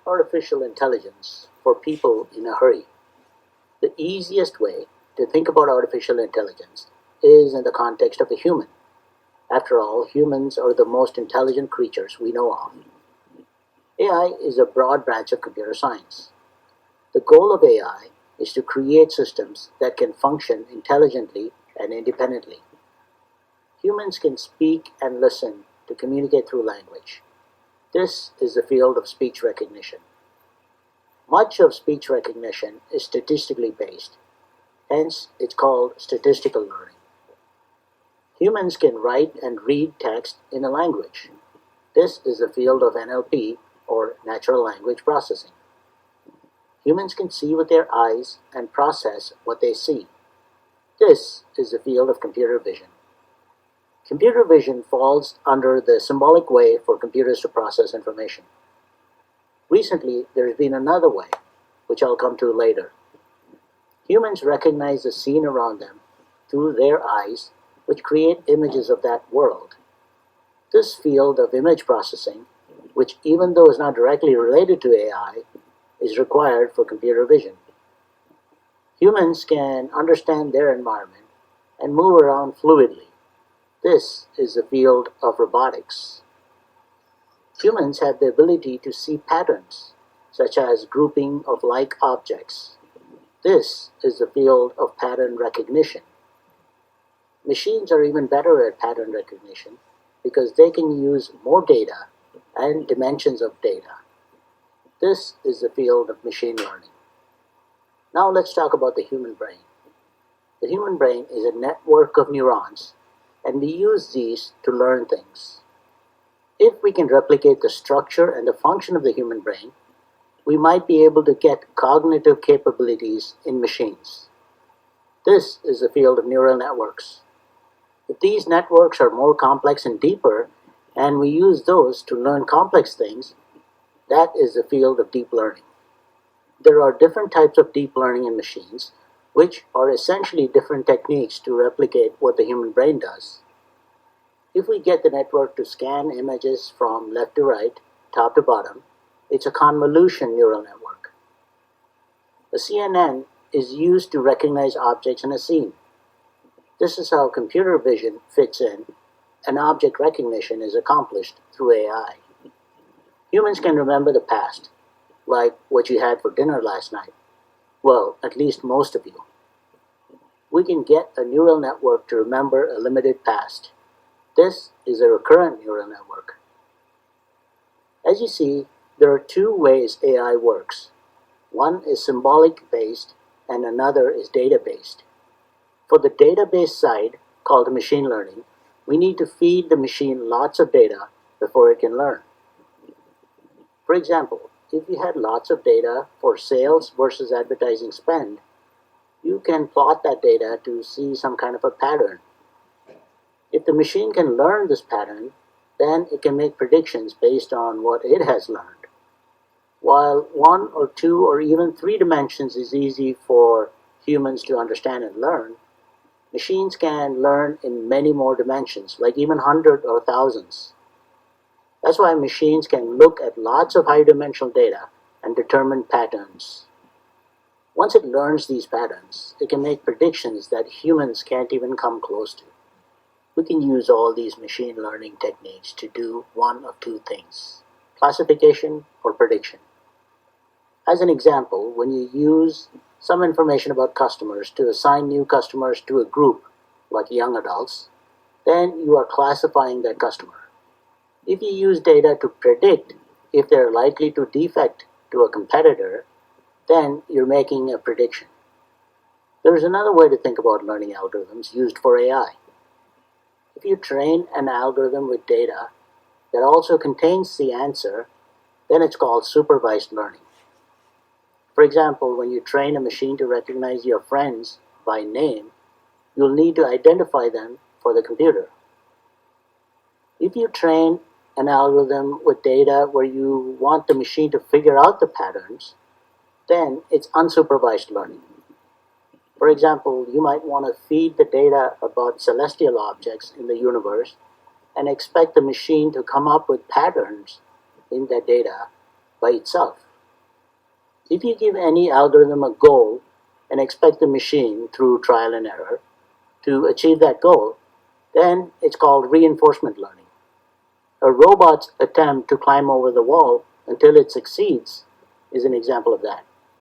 Artificial intelligence for people in a hurry. The easiest way to think about artificial intelligence is in the context of a human. After all, humans are the most intelligent creatures we know of. AI is a broad branch of computer science. The goal of AI is to create systems that can function intelligently and independently. Humans can speak and listen to communicate through language. This is the field of speech recognition. Much of speech recognition is statistically based, hence it's called statistical learning. Humans can write and read text in a language. This is the field of NLP, or natural language processing. Humans can see with their eyes and process what they see. This is the field of computer vision. Computer vision falls under the symbolic way for computers to process information. Recently, there has been another way, which I'll come to later. Humans recognize the scene around them through their eyes, which create images of that world. This field of image processing, which even though is not directly related to AI, is required for computer vision. Humans can understand their environment and move around fluidly. This is the field of robotics. Humans have the ability to see patterns, such as grouping of like objects. This is the field of pattern recognition. Machines are even better at pattern recognition because they can use more data and dimensions of data. This is the field of machine learning. Now let's talk about the human brain. The human brain is a network of neurons, and we use these to learn things. If we can replicate the structure and the function of the human brain, we might be able to get cognitive capabilities in machines. This is the field of neural networks. If these networks are more complex and deeper, and we use those to learn complex things, that is the field of deep learning. There are different types of deep learning in machines, which are essentially different techniques to replicate what the human brain does. If we get the network to scan images from left to right, top to bottom, it's a convolution neural network. A CNN is used to recognize objects in a scene. This is how computer vision fits in, and object recognition is accomplished through AI. Humans can remember the past, like what you had for dinner last night. Well, at least most of you. We can get a neural network to remember a limited past. This is a recurrent neural network. As you see, there are two ways AI works. One is symbolic based and another is data based. For the database side, called machine learning, we need to feed the machine lots of data before it can learn. For example, if you had lots of data for sales versus advertising spend, you can plot that data to see some kind of a pattern. If the machine can learn this pattern, then it can make predictions based on what it has learned. While one or two or even three dimensions is easy for humans to understand and learn, machines can learn in many more dimensions, like even hundreds or thousands. That's why machines can look at lots of high-dimensional data and determine patterns. Once it learns these patterns, it can make predictions that humans can't even come close to. We can use all these machine learning techniques to do one of two things: classification or prediction. As an example, when you use some information about customers to assign new customers to a group, like young adults, then you are classifying that customer. If you use data to predict if they're likely to defect to a competitor, then you're making a prediction. There is another way to think about learning algorithms used for AI. If you train an algorithm with data that also contains the answer, then it's called supervised learning. For example, when you train a machine to recognize your friends by name, you'll need to identify them for the computer. If you train an algorithm with data where you want the machine to figure out the patterns, then it's unsupervised learning. For example, you might want to feed the data about celestial objects in the universe and expect the machine to come up with patterns in that data by itself. If you give any algorithm a goal and expect the machine, through trial and error, to achieve that goal, then it's called reinforcement learning. A robot's attempt to climb over the wall until it succeeds is an example of that.